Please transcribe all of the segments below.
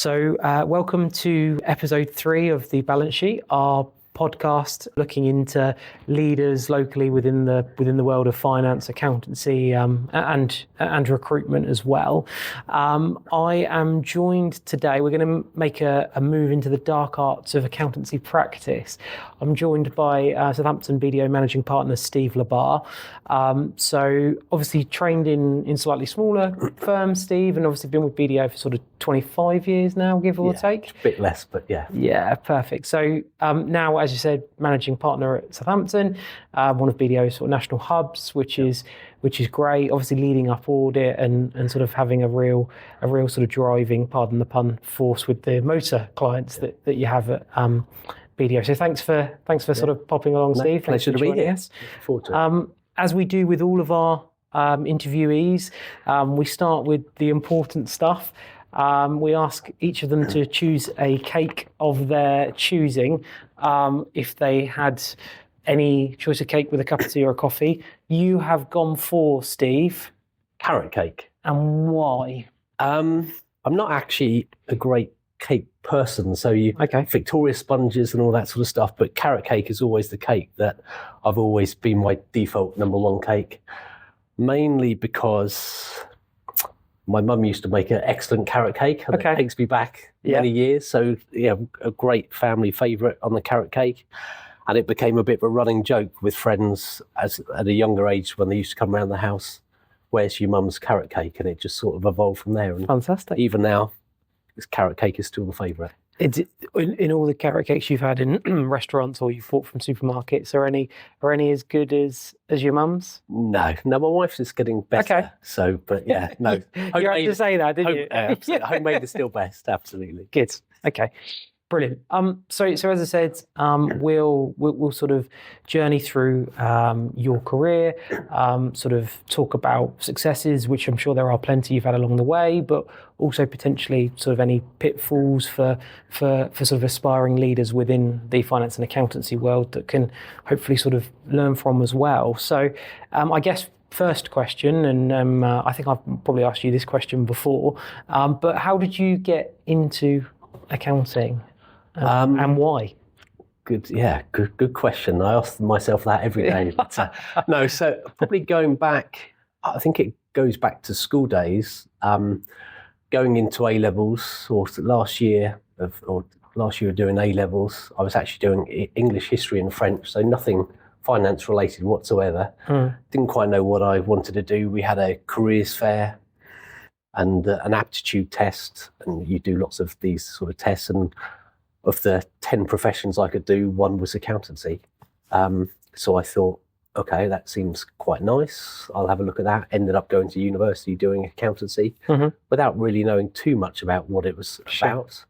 Welcome to episode 3 of the Balance Sheet, our podcast looking into leaders locally within the world of finance, accountancy, and recruitment as well. I am joined today. We're going to make a move into the dark arts of accountancy practice. I'm joined by Southampton BDO managing partner Steve Labar. So obviously trained in slightly smaller firms, Steve, and obviously been with BDO for sort of 25 years now, give or take. A bit less, but yeah. Yeah, perfect. So now, as you said, managing partner at Southampton, one of BDO's sort of national hubs, which is great. Obviously leading up audit and sort of having a real sort of driving, pardon the pun, force with the motor clients that you have at BDO. So thanks for sort of popping along, Steve. Pleasure to be here. Looking forward to it. As we do with all of our interviewees, we start with the important stuff. We ask each of them to choose a cake of their choosing. If they had any choice of cake with a cup of tea or a coffee, you have gone for, Steve, carrot cake. And why? I'm not actually a great cake person, so Victoria sponges and all that sort of stuff, but carrot cake is always the cake that I've always been my default number one cake, mainly because my mum used to make an excellent carrot cake, and it takes me back many years. So, a great family favourite on the carrot cake. And it became a bit of a running joke with friends at a younger age when they used to come around the house, where's your mum's carrot cake? And it just sort of evolved from there. And fantastic. Even now, this carrot cake is still the favourite. In all the carrot cakes you've had in restaurants or you've bought from supermarkets, are any as good as your mum's? No, my wife's is getting better. Okay. So, but yeah, no. You had to say that, didn't you? Absolutely. Homemade is still best, absolutely. Good. Okay. Brilliant. So as I said, we'll sort of journey through your career, sort of talk about successes, which I'm sure there are plenty you've had along the way, but also potentially sort of any pitfalls for sort of aspiring leaders within the finance and accountancy world that can hopefully sort of learn from as well. So I guess first question, and I think I've probably asked you this question before, but how did you get into accounting? And why? Good question. I ask myself that every day. But, no, so probably going back, I think it goes back to school days, going into A-levels, or last year of doing A-levels, I was actually doing English, history and French, so nothing finance related whatsoever. Didn't quite know what I wanted to do. We had a careers fair and an aptitude test, and you do lots of these sort of tests, and of the 10 professions I could do, one was accountancy. So I thought, okay, that seems quite nice. I'll have a look at that. Ended up going to university doing accountancy without really knowing too much about what it was about.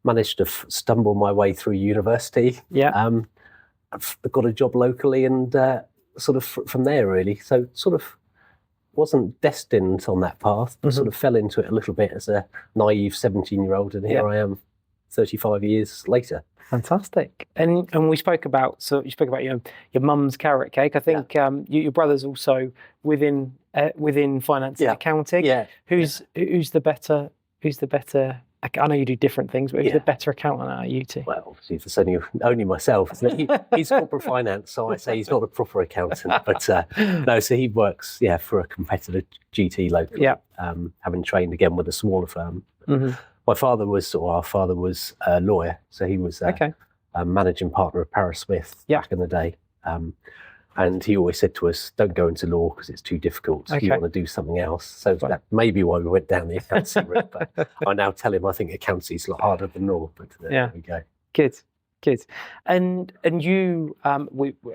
Managed to stumble my way through university. I've got a job locally and sort of from there really. So sort of wasn't destined on that path, but sort of fell into it a little bit as a naive 17-year-old, and here I am 35 years later. Fantastic. And you spoke about your mum's carrot cake. I think your brother's also within finance and accounting. Yeah. Who's the better? I know you do different things, but who's the better accountant out of you two? Well, obviously, it's only myself. He's corporate finance, so I say he's not a proper accountant. But no, so he works for a competitor GT locally. Having trained again with a smaller firm. Our father was a lawyer, so he was a managing partner of Paris Smith back in the day. And he always said to us, don't go into law because it's too difficult. You want to do something else. So that may be why we went down the accountancy route. But I now tell him I think accountancy is a lot harder than law. But there we go. Good. And you,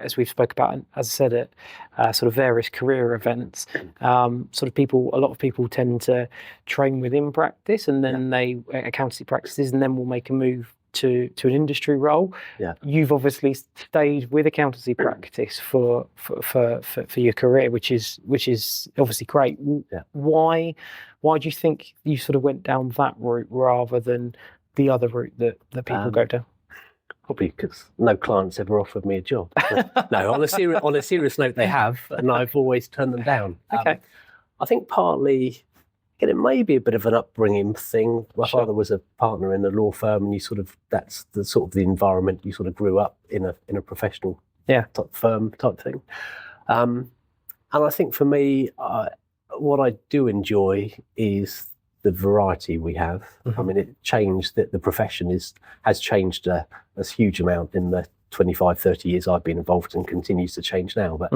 as we've spoke about, as I said, at sort of various career events, a lot of people tend to train within practice, and then accountancy practices, and then will make a move to an industry role. You've obviously stayed with accountancy practice for your career, which is obviously great. Why do you think you sort of went down that route rather than the other route that people go down? Probably because no client's ever offered me a job. No, on a serious note, they have, and I've always turned them down. I think partly it may be a bit of an upbringing thing. My father was a partner in a law firm, and that's the sort of the environment you sort of grew up in a professional type firm type thing. And I think for me, what I do enjoy is the variety we have. I mean, it changed that the profession has changed a huge amount in the 25, 30 years I've been involved, and continues to change now. But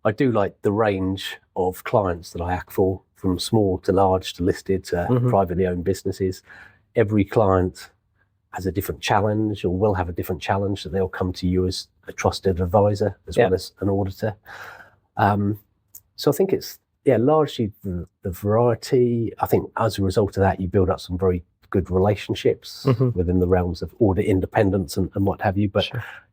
I do like the range of clients that I act for, from small to large to listed to privately owned businesses. Every client has a different challenge, or will have a different challenge, that they'll come to you as a trusted advisor as well as an auditor. So I think it's largely the variety. I think as a result of that, you build up some very good relationships within the realms of audit independence and what have you. But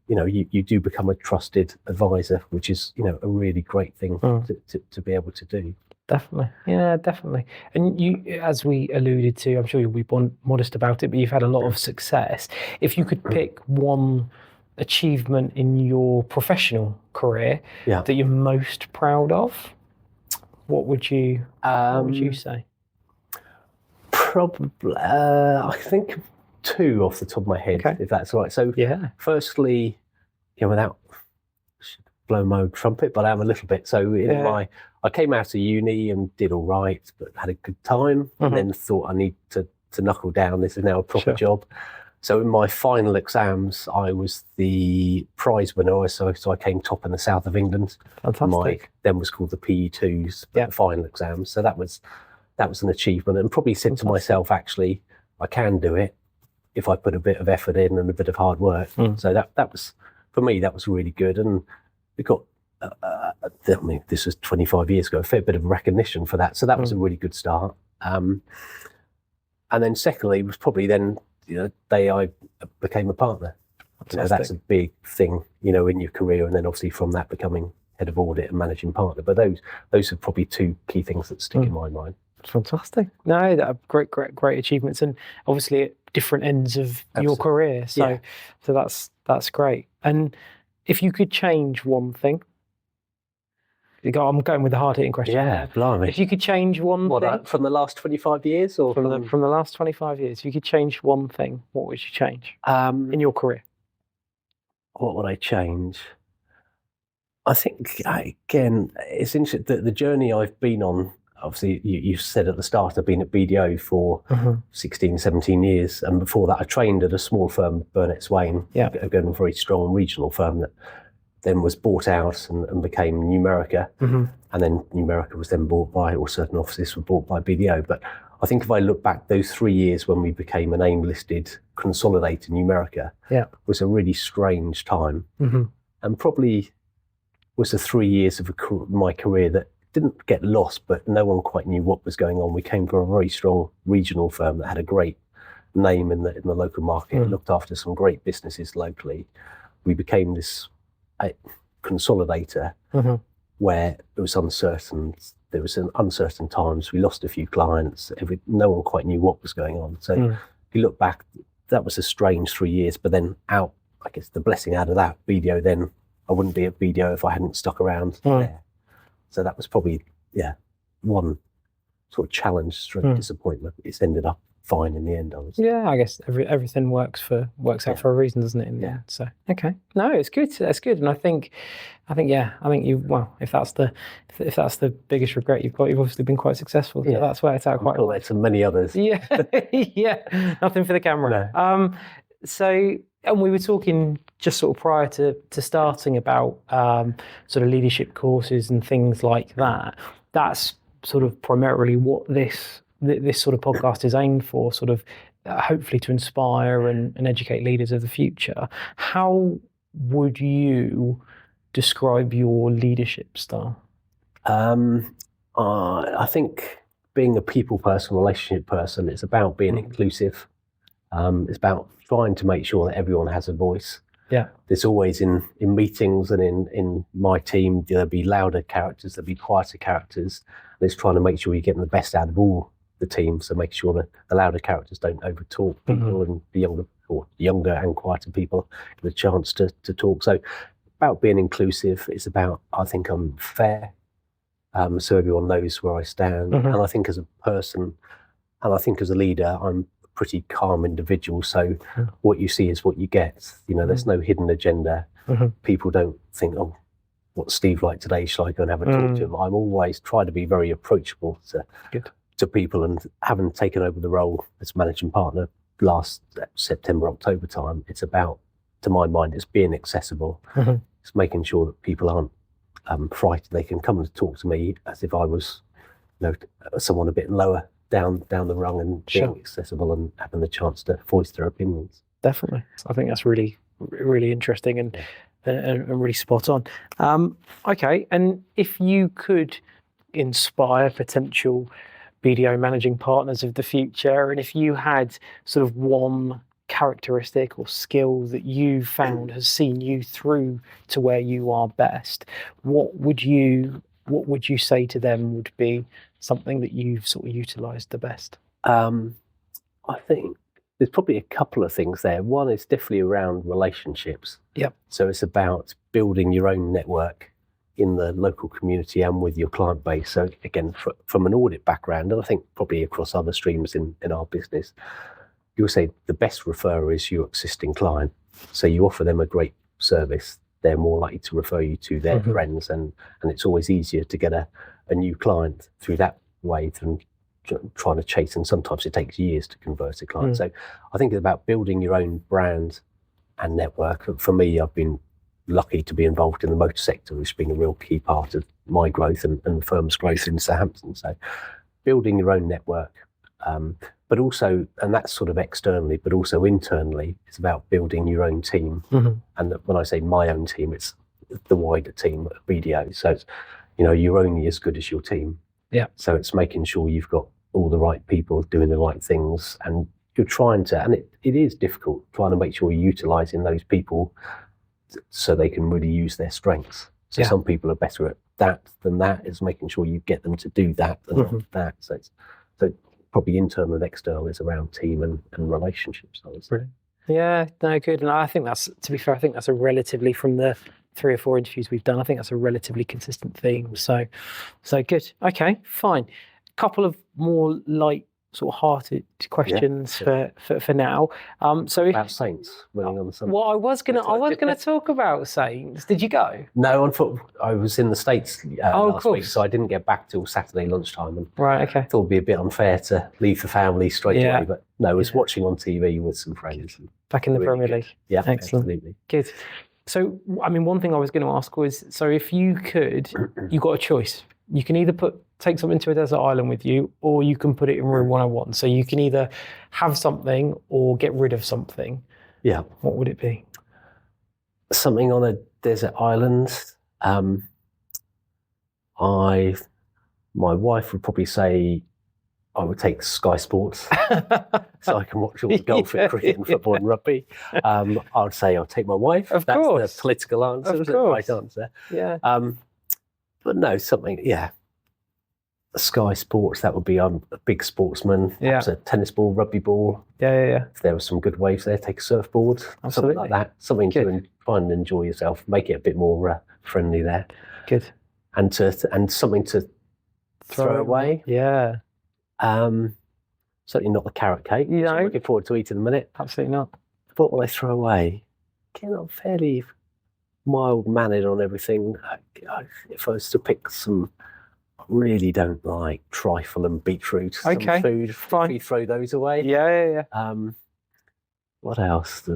you do become a trusted advisor, which is a really great thing to be able to do. Definitely. Yeah, definitely. And you, as we alluded to, I'm sure you'll be modest about it, but you've had a lot of success. If you could pick one achievement in your professional career that you're most proud of, what would you say? Probably, I think two off the top of my head, if that's all right. So, firstly, without blow my own trumpet, but I am a little bit. So, I came out of uni and did all right, but had a good time, and then thought I need to knuckle down. This is now a proper job. So in my final exams, I was the prize winner. So I came top in the south of England. Fantastic. Then was called the PE2s, the final exams. So that was an achievement, and probably said to myself, actually, I can do it if I put a bit of effort in and a bit of hard work. So that was, for me, that was really good. And we got, this was 25 years ago, a fair bit of recognition for that. So that was a really good start. And then secondly, was probably then, the day I became a partner. That's a big thing, in your career. And then obviously from that, becoming head of audit and managing partner. But those are probably two key things that stick in my mind. Fantastic. No, that are great achievements, and obviously at different ends of your career. So that's great. And if you could change one thing, I'm going with the hard-hitting question. Yeah, blimey. If you could change one thing from the last 25 years, or from the last 25 years, if you could change one thing, what would you change in your career? What would I change? I think again, it's interesting that the journey I've been on. Obviously, you said at the start, I've been at BDO for 16, 17 years. And before that, I trained at a small firm, Burnett Swain, again, a very strong regional firm that then was bought out and became Numerica. And then Numerica was then bought by, or certain offices were bought by BDO. But I think if I look back, those 3 years when we became an AIM-listed consolidated Numerica was a really strange time. And probably was the 3 years of my career that didn't get lost, but no one quite knew what was going on. We came from a very strong regional firm that had a great name in the local market, looked after some great businesses locally. We became this consolidator where it was uncertain. There was an uncertain times. We lost a few clients. No one quite knew what was going on. So if you look back, that was a strange 3 years. But then I guess the blessing out of that, BDO, then I wouldn't be at BDO if I hadn't stuck around there. So that was probably, one sort of challenge, stroke disappointment. It's ended up fine in the end, I was. Yeah, I guess everything works out for a reason, doesn't it? In the end. So okay, no, it's good. That's good, and I think you. Well, if that's the biggest regret you've got, you've obviously been quite successful. So that's worked out quite well. There's many others. Yeah, nothing for the camera. No. And we were talking just sort of prior to starting about sort of leadership courses and things like that. That's sort of primarily what this sort of podcast is aimed for, sort of hopefully to inspire and educate leaders of the future. How would you describe your leadership style? I think being a people person, relationship person, it's about being inclusive. It's about trying to make sure that everyone has a voice. There's always in meetings and in my team, there'll be louder characters, there'll be quieter characters. And it's trying to make sure you're getting the best out of all the team. So make sure that the louder characters don't overtalk people, and the younger and quieter people get a chance to talk. So about being inclusive, it's about, I think I'm fair. so everyone knows where I stand. Mhm. And I think as a person, and I think as a leader, I'm a pretty calm individual. So what you see is what you get. There's no hidden agenda. Mhm. People don't think, oh, what's Steve like today? Shall I go and have a talk to him? I'm always trying to be very approachable to people, and having taken over the role as managing partner last September, October time, it's about, to my mind, it's being accessible. Mhm. It's making sure that people aren't frightened. They can come and talk to me as if I was, someone a bit lower down the rung, and being accessible and having the chance to voice their opinions. Definitely. I think that's really, really interesting and really spot on. Okay, and if you could inspire potential BDO managing partners of the future, and if you had sort of one characteristic or skill that you found has seen you through to where you are best, what would you say to them would be something that you've sort of utilised the best? I think there's probably a couple of things there. One is definitely around relationships. Yep. So it's about building your own network in the local community and with your client base. So again, from an audit background, and I think probably across other streams in our business, you'll say the best referrer is your existing client. So you offer them a great service, they're more likely to refer you to their friends, and it's always easier to get a new client through that way than trying to chase, and sometimes it takes years to convert a client. So I think it's about building your own brand and network. For me, I've been lucky to be involved in the motor sector, which has been a real key part of my growth and the firm's growth in Southampton. So building your own network, but also, and that's sort of externally, but also internally, it's about building your own team. And when I say my own team, it's the wider team at BDO. So it's, you're only as good as your team. Yeah. So it's making sure you've got all the right people doing the right things, and you're trying to, and it is difficult, trying to make sure you're utilising those people so they can really use their strengths. So some people are better at that than that. Is making sure you get them to do that and not that. So probably internal and external is around team and relationships. Brilliant. Yeah, no, good. And I think that's, to be fair, I think that's a relatively, from the 3 or 4 interviews we've done, I think that's a relatively consistent theme. So good. Okay, fine. A couple of more light, sort of hearted questions for now. So about Saints winning on Sunday. Well, I was gonna talk about Saints. Did you go? No, I was in the States last week, so I didn't get back till Saturday lunchtime. And right, okay. I thought it'd be a bit unfair to leave the family straight away, but no, I was watching on TV with some friends. Back in the Premier League. Yeah, excellent. Absolutely. Good. So, I mean, one thing I was going to ask was, so if you could, you got a choice. You can either take something to a desert island with you, or you can put it in room 101. So you can either have something or get rid of something. Yeah. What would it be? Something on a desert island. My wife would probably say I would take Sky Sports so I can watch all the golf and cricket and football and rugby. I would say I'll take my wife. Of That's course. the political answer. Of That's course. the right answer. Yeah. But no, something, Sky Sports, that would be, I'm a big sportsman. Yeah. A tennis ball, rugby ball. Yeah. If there was some good waves there, take a surfboard. Absolutely. Something like that. Something to try and enjoy yourself, make it a bit more friendly there. Good. And something to throw away. Yeah. Certainly not the carrot cake. You know. I'm looking forward to eating in a minute. Absolutely not. What will I throw away? Again, I'm fairly mild-mannered on everything. If I was to pick some, I really don't like trifle and beetroot. Okay, some food, fine. We throw those away. Yeah. What else?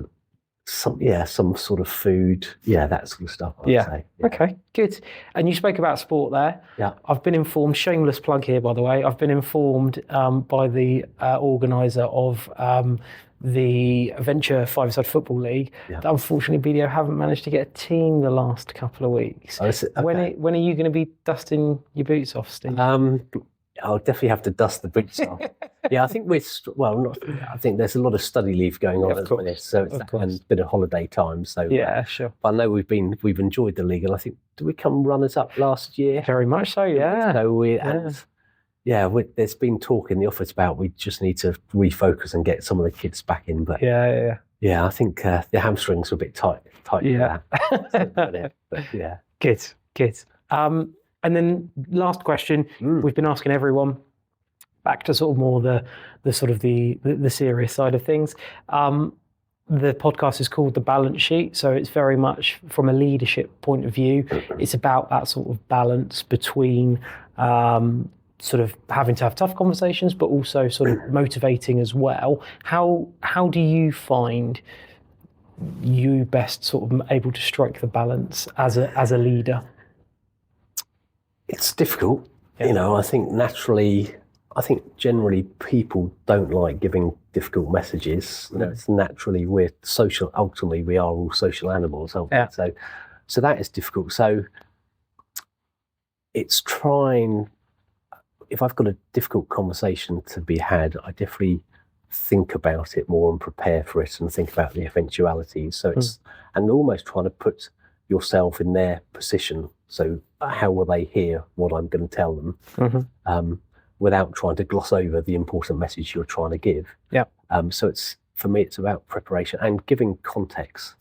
Some sort of food. Yeah, that sort of stuff, I'd say. Yeah. Okay, good. And you spoke about sport there. Yeah. I've been informed, shameless plug here, by the way, I've been informed by the organiser of the Venture Five-a-Side Football League that unfortunately BDO haven't managed to get a team the last couple of weques. Oh, is it? Okay. When are you going to be dusting your boots off, Steve? I'll definitely have to dust the boots off. I think I think there's a lot of study leave going on at the minute, so it's and a bit of holiday time. So sure. But I know we've enjoyed the league, and I think, did we come runners up last year? Very much so, yeah. So there's been talk in the office about we just need to refocus and get some of the kids back in. But I think the hamstrings are a bit tight. Yeah. For that. But yeah. Good. And then last question, we've been asking everyone, back to sort of more the sort of the serious side of things. The podcast is called The Balance Sheet, so it's very much from a leadership point of view. It's about that sort of balance between sort of having to have tough conversations, but also sort of motivating as well. How do you find you best sort of able to strike the balance as a leader? It's difficult. You know, I think generally people don't like giving difficult messages. You know, it's naturally, we're social, ultimately we are all social animals, aren't we? So that is difficult. So it's trying, if I've got a difficult conversation to be had, I definitely think about it more and prepare for it and think about the eventualities. So it's, and almost trying to put yourself in their position. So how will they hear what I'm going to tell them? Without trying to gloss over the important message you're trying to give. So it's, for me, it's about preparation and giving context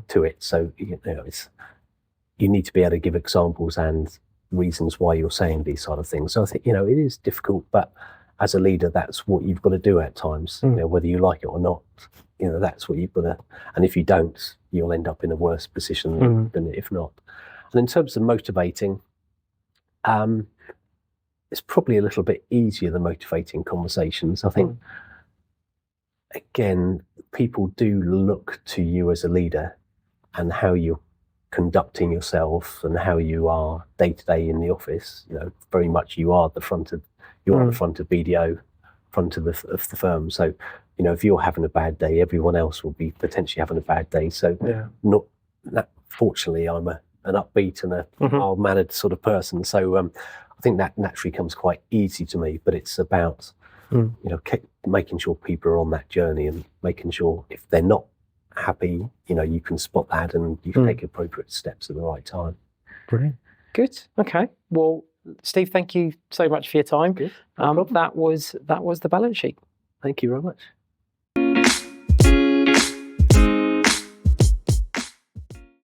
to it. So, you know, you need to be able to give examples and reasons why you're saying these sort of things. So I think, you know, it is difficult, but as a leader, that's what you've got to do at times, you know, whether you like it or not, you know, that's what you've got to, and if you don't, you'll end up in a worse position than if not. And in terms of motivating, it's probably a little bit easier than motivating conversations. I think, again, people do look to you as a leader and how you're conducting yourself and how you are day to day in the office. You know, very much you are the front of BDO, front of the firm. So, you know, if you're having a bad day, everyone else will be potentially having a bad day. So, fortunately, I'm an upbeat and a mild-mannered sort of person. So, I think that naturally comes quite easy to me. But it's about, you know, making sure people are on that journey and making sure if they're not happy, you know, you can spot that and you can take appropriate steps at the right time. Brilliant. Good. Okay. Well, Steve, thank you so much for your time. Good. No problem. That was The Balance Sheet. Thank you very much.